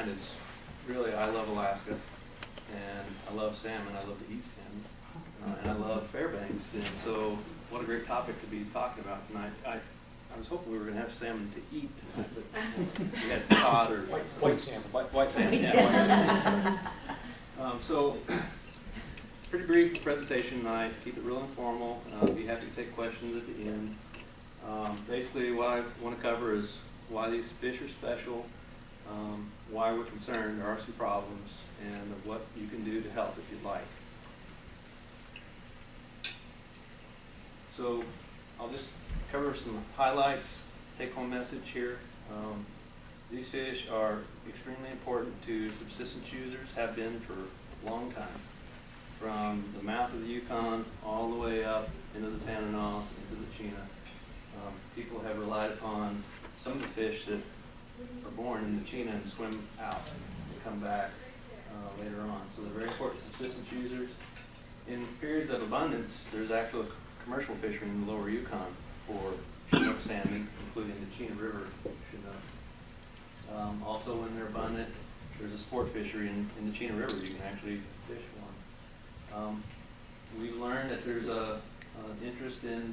Is really, I love Alaska, and I love salmon. I love to eat salmon, and I love Fairbanks. And so, what a great topic to be talking about tonight. I was hoping we were going to have salmon to eat tonight, but we had cod or white salmon. White salmon, yeah. So, pretty brief presentation tonight. Keep it real informal. Be happy to take questions at the end. Basically, what I want to cover is why these fish are special. Why we're concerned, there are some problems, and what you can do to help if you'd like. So I'll just cover some highlights, take-home message here. These fish are extremely important to subsistence users, have been for a long time. From the mouth of the Yukon all the way up into the Tanana, into the Chena. People have relied upon some of the fish that are born in the Chena and swim out and come back later on. So they're very important subsistence users. In periods of abundance, there's actually commercial fishery in the lower Yukon for Chinook salmon, including the Chena River Chinook. Also, when they're abundant, there's a sport fishery in the Chena River. You can actually fish one. We've learned that there's an interest in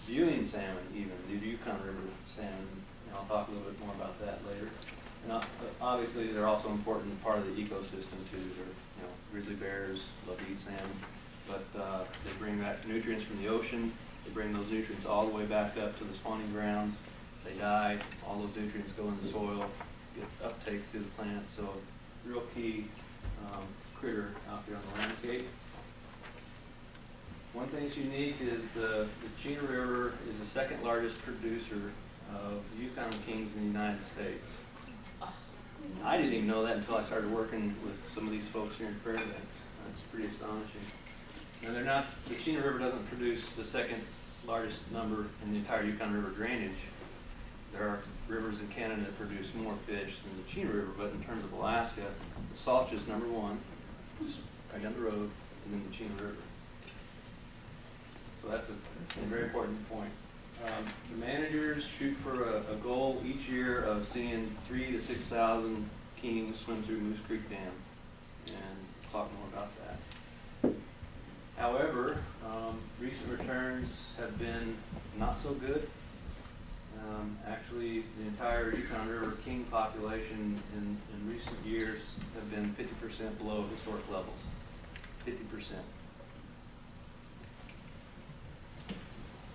viewing salmon, even the Yukon River salmon. And I'll talk a little bit more about that later. And obviously, they're also an important part of the ecosystem too. They're, grizzly bears love to eat salmon, but they bring back nutrients from the ocean. They bring those nutrients all the way back up to the spawning grounds. They die. All those nutrients go in the soil, get uptake through the plants. So, real key critter out there on the landscape. One thing that's unique is the Chena River is the second largest producer of Yukon kings in the United States. I didn't even know that until I started working with some of these folks here in Fairbanks. That's pretty astonishing. And they're not, the Chena River doesn't produce the second largest number in the entire Yukon River drainage. There are rivers in Canada that produce more fish than the Chena River, but in terms of Alaska, the Salch is number one, just right down the road, and then the Chena River. So that's a very important point. The managers shoot for a goal each year of seeing 3,000 to 6,000 kings swim through Moose Creek Dam, and talk more about that. However, recent returns have been not so good. Actually, the entire Yukon River king population in recent years have been 50% below historic levels. 50%.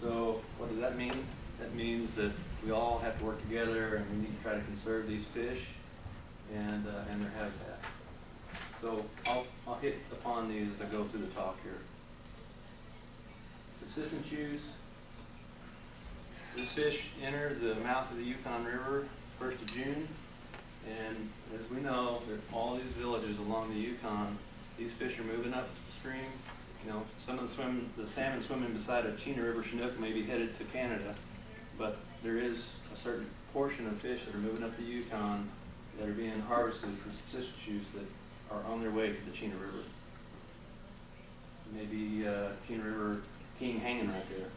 So what does that mean? That means that we all have to work together, and we need to try to conserve these fish and their habitat. So I'll hit upon these as I go through the talk here. Subsistence use. These fish enter the mouth of the Yukon River 1st of June, and as we know, that all these villages along the Yukon, these fish are moving upstream. Some of the salmon swimming beside a Chena River Chinook may be headed to Canada, but there is a certain portion of fish that are moving up the Yukon that are being harvested for subsistence use that are on their way to the Chena River. Maybe Chena River king hanging right there.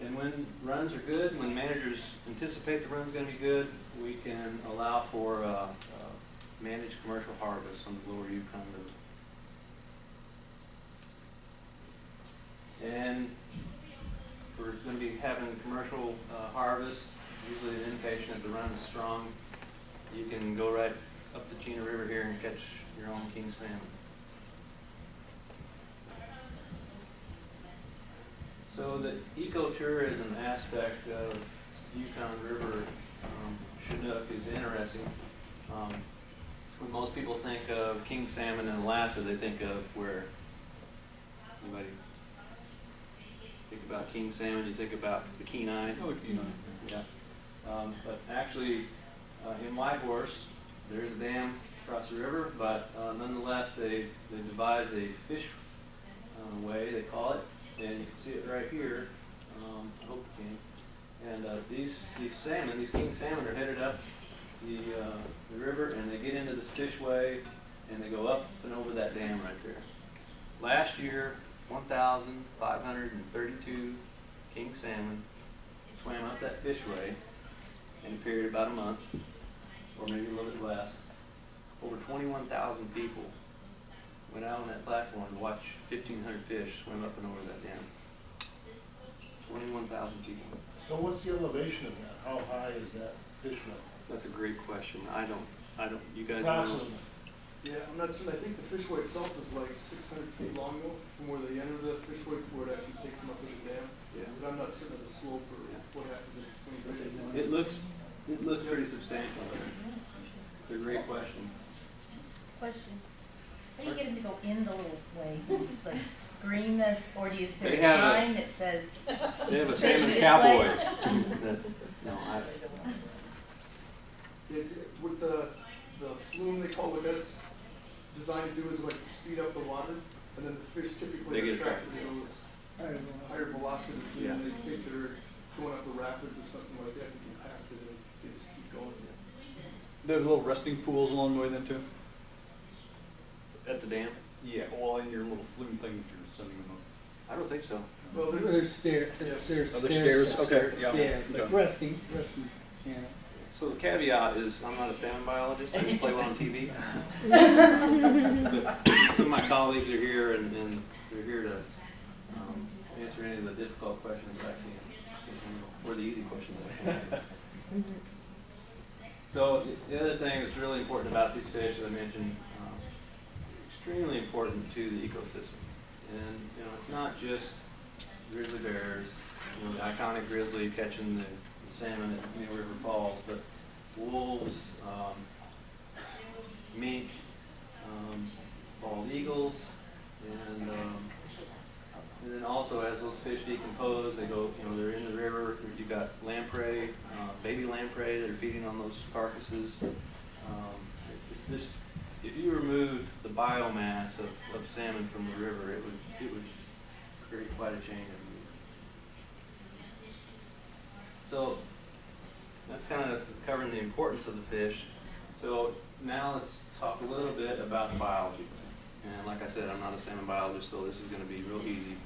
And when runs are good, when managers anticipate the run's going to be good, we can allow for managed commercial harvest on the lower Yukon River. And we're going to be having commercial harvest, usually an indication that the run's strong. You can go right up the Chena River here and catch your own king salmon. So the ecotourism aspect of Yukon River Chinook is interesting. When most people think of king salmon in Alaska, they think of where? Anybody think about king salmon? You think about the Kenai? Oh, Kenai. Yeah. But actually, in Whitehorse, there's a dam across the river, but nonetheless, they devised a fish way, they call it, and you can see it right here. I hope you can. And these salmon, these king salmon, are headed up the river, and they get into this fishway, and they go up and over that dam right there. Last year, 1,532 king salmon swam up that fishway in a period of about a month, or maybe a little bit less. Over 21,000 people went out on that platform to watch 1,500 fish swim up and over that dam. 21,000 people. So what's the elevation of that? How high is that fish level? That's a great question. I don't, you guys know? Approximately. Yeah, I'm not certain. I think the fishway itself is like 600 feet long though, from where they enter the fishway to where it actually takes them up to the dam. Yeah. But I'm not certain of the slope or what happens in between. It looks pretty substantial there. It's a great question. Question. How do you get them to go in the little way? Like screen that, or do you They say a have sign that says? They have a "Fish salmon this cowboy. way"? No, With the flume, they call what that's designed to do is like speed up the water, and then the fish typically They get are attracted to those higher velocity, Yeah. and they think they're going up the rapids or something like that, and you can pass it, and they just keep going. There's little resting pools along the way then too? At the dam? Yeah, all in your little flume thing that you're sending them up. I don't think so. Well, There's stairs. There's Oh, there's stairs, okay, yeah. Yeah, Okay. but resting channel. So the caveat is, I'm not a salmon biologist, I just play one on TV. But some of my colleagues are here and they're here to answer any of the difficult questions I can't handle, or the easy questions I can't handle. So the other thing that's really important about these fish, as I mentioned, extremely important to the ecosystem. And you know, it's not just grizzly bears, you know, the iconic grizzly catching the salmon at Chena River Falls, but wolves, mink, bald eagles, and then also as those fish decompose, they go, you know, they're in the river. You've got lamprey, baby lamprey that are feeding on those carcasses. It's just, if you removed the biomass of salmon from the river, it would create quite a chain of movement. So that's kind of covering the importance of the fish. So now let's talk a little bit about the biology. And like I said, I'm not a salmon biologist, so this is going to be real easy.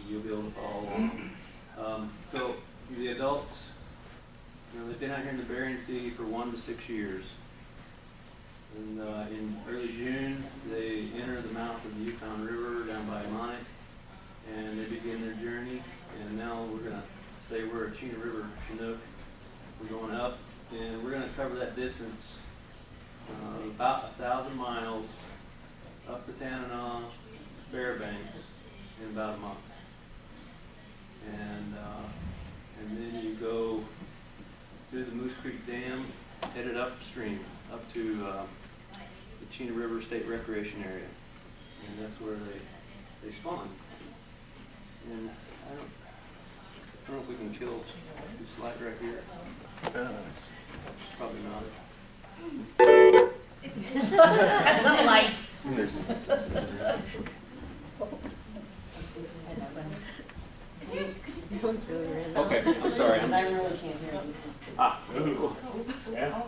You'll be able to follow along. So the adults, you know, they've been out here in the Bering Sea for 1 to 6 years. And in early June, they enter the mouth of the Yukon River down by Monic, and they begin their journey. And now we're going to say we're at Chena River, Chinook. We're going up, and we're going to cover that distance about 1,000 miles up to Tanana, Fairbanks in about a month. And then you go through the Moose Creek Dam, headed upstream, up to the Chena River State Recreation Area. And that's where they spawn. And I don't know if we can kill this slide right here. Probably not. That's not light. Okay, I'm sorry. I really can't hear you. Yeah.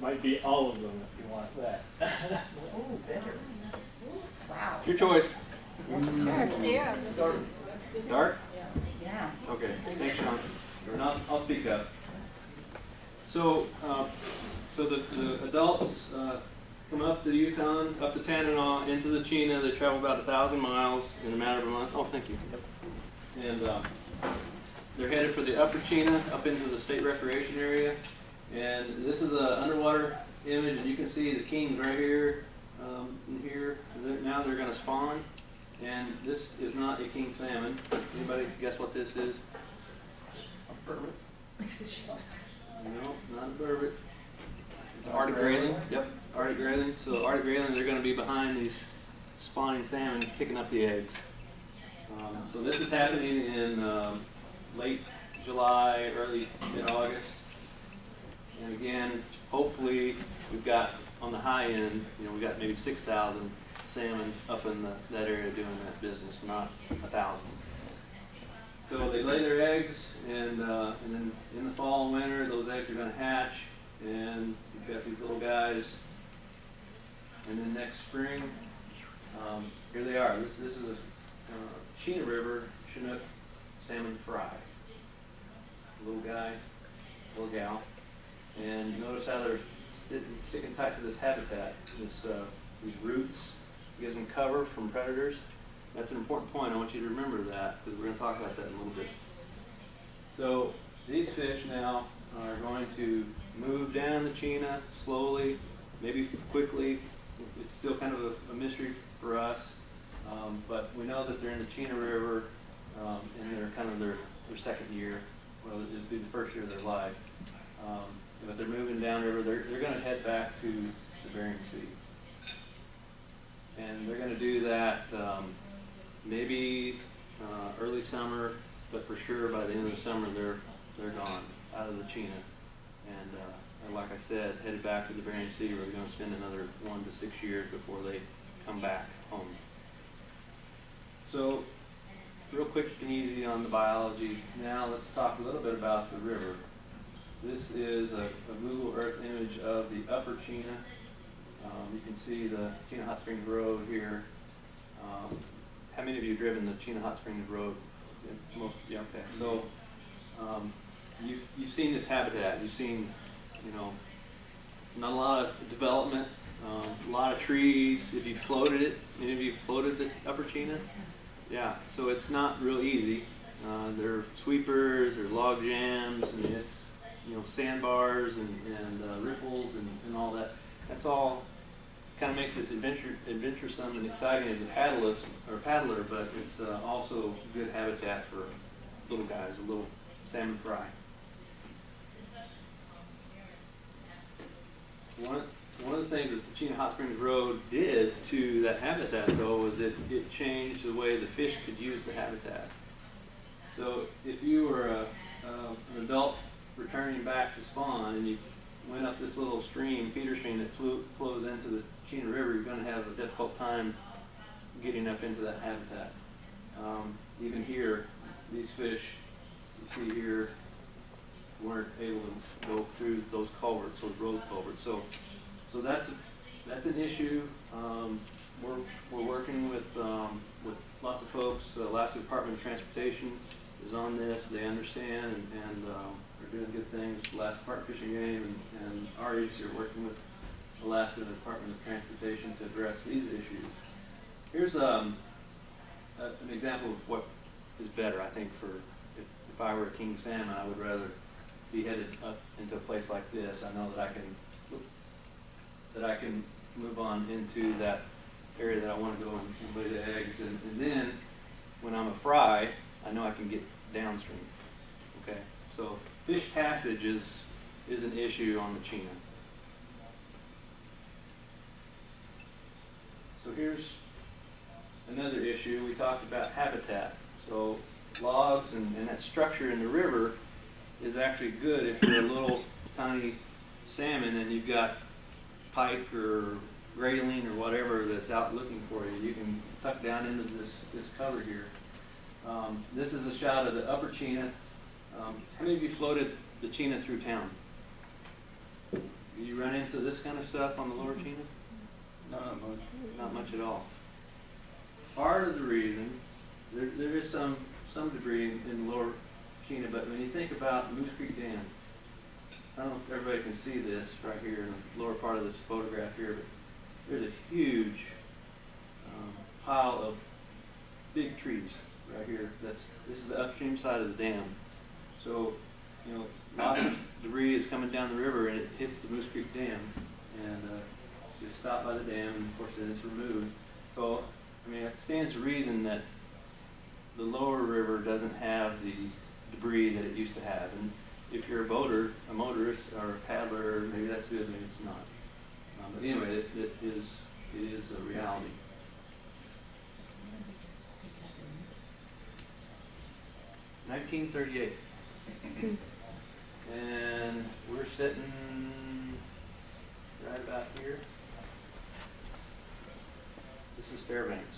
Might be all of them if you want that. Oh, better. Wow. Your choice. Yeah. Dark? Yeah. Okay, thanks, Sean. And I'll speak up. So, the adults come up the Yukon, up to Tanana, into the Chena. They travel about 1,000 miles in a matter of a month. Oh, thank you. And they're headed for the upper Chena, up into the state recreation area. And this is an underwater image, and you can see the kings right here, in here. Now they're going to spawn. And this is not a king salmon. Anybody guess what this is? A permit? No, not a burbot. It's Arctic grayling. Yep, Arctic grayling. So Arctic grayling, they're going to be behind these spawning salmon, picking up the eggs. So this is happening in late July, early mid-August. And again, hopefully we've got on the high end, you know, we've got maybe 6,000 salmon up in that area doing that business, not 1,000. So they lay their eggs, and then in the fall and winter, those eggs are going to hatch, and you've got these little guys. And then next spring, here they are. This is a Chena River Chinook salmon fry. little guy, little gal. And notice how they're sticking tight to this habitat, these roots. Gives them cover from predators. That's an important point. I want you to remember that because we're going to talk about that in a little bit. So these fish now are going to move down the Chena slowly, maybe quickly. It's still kind of a mystery for us, but we know that they're in the Chena River, and they're kind of their second year. Well, it'll be the first year of their life. But they're moving downriver. They're going to head back to the Bering Sea. And they're going to do that maybe early summer, but for sure by the end of the summer they're gone out of the Chena. And like I said, headed back to the Bering Sea, where they're going to spend another 1 to 6 years before they come back home. So, real quick and easy on the biology. Now let's talk a little bit about the river. This is a Google Earth image of the upper Chena. You can see the Chena Hot Springs Road here. How many of you have driven the Chena Hot Springs Road? Most, yeah, okay. So you've seen this habitat. You've seen, not a lot of development, a lot of trees. If you floated it, any of you floated the upper Chena? Yeah. So it's not real easy. There are sweepers, there are log jams, and it's sandbars and riffles and all that. That's all kind of makes it adventuresome and exciting as a paddler, but it's also good habitat for little guys, a little salmon fry. One of the things that the Chena Hot Springs Road did to that habitat, though, was it changed the way the fish could use the habitat. So if you were an adult returning back to spawn and you went up this little stream, feeder stream that flows into the Chena River, you're going to have a difficult time getting up into that habitat. Even here, these fish you see here weren't able to go through those culverts, those road culverts. So that's an issue. We're working with lots of folks. Alaskan Department of Transportation is on this. They understand and are doing good things. Alaskan Department of Fish and Game and our agency are working with Alaska Department of Transportation to address these issues. Here's an example of what is better, I think, for if I were a king salmon, I would rather be headed up into a place like this. I know that I can move on into that area that I want to go and lay the eggs, and then when I'm a fry, I know I can get downstream. Okay, so fish passage is an issue on the Chena. So here's another issue. We talked about habitat. So logs and that structure in the river is actually good if you're a little tiny salmon and you've got pike or grayling or whatever that's out looking for you. You can tuck down into this cover here. This is a shot of the upper Chena. How many of you floated the Chena through town? You run into this kind of stuff on the lower Chena? No, not much. Not much at all. Part of the reason, there is some debris in the lower Chena, but when you think about Moose Creek Dam, I don't know if everybody can see this right here in the lower part of this photograph here, but there's a huge pile of big trees right here. This is the upstream side of the dam. So, lots of debris is coming down the river and it hits the Moose Creek Dam and gets stopped by the dam, and of course then it's removed. So, it stands to reason that the lower river doesn't have the debris that it used to have. And if you're a motorist or a paddler, maybe that's good, maybe it's not. But anyway, it is a reality. (1938), and we're sitting right about here. This is Fairbanks.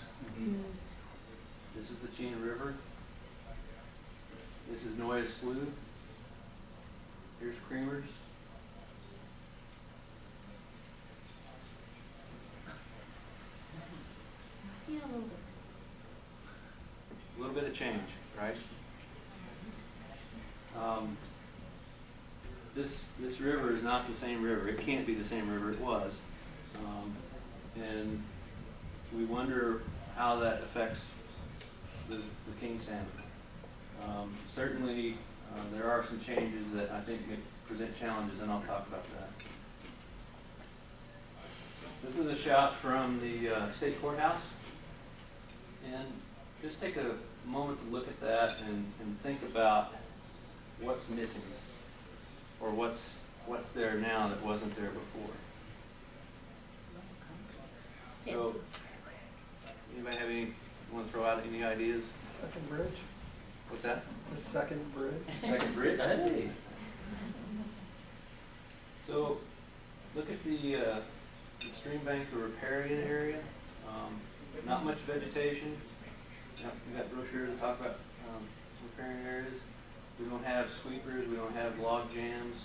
This is the Chena River. This is Noyes Slough. Here's Creamers. Yeah, a little bit. A little bit of change, right? this river is not the same river. It can't be the same river it was. And we wonder how that affects the king salmon. Certainly, there are some changes that I think may present challenges, and I'll talk about that. This is a shot from the state courthouse, and just take a moment to look at that and think about what's missing, or what's there now that wasn't there before. So, anybody have any, want to throw out any ideas? Second bridge, What's that? the second bridge. Second bridge? Hey! So, look at the stream bank or riparian area. Not much vegetation. We got brochures that talk about riparian areas. We don't have sweepers, we don't have log jams.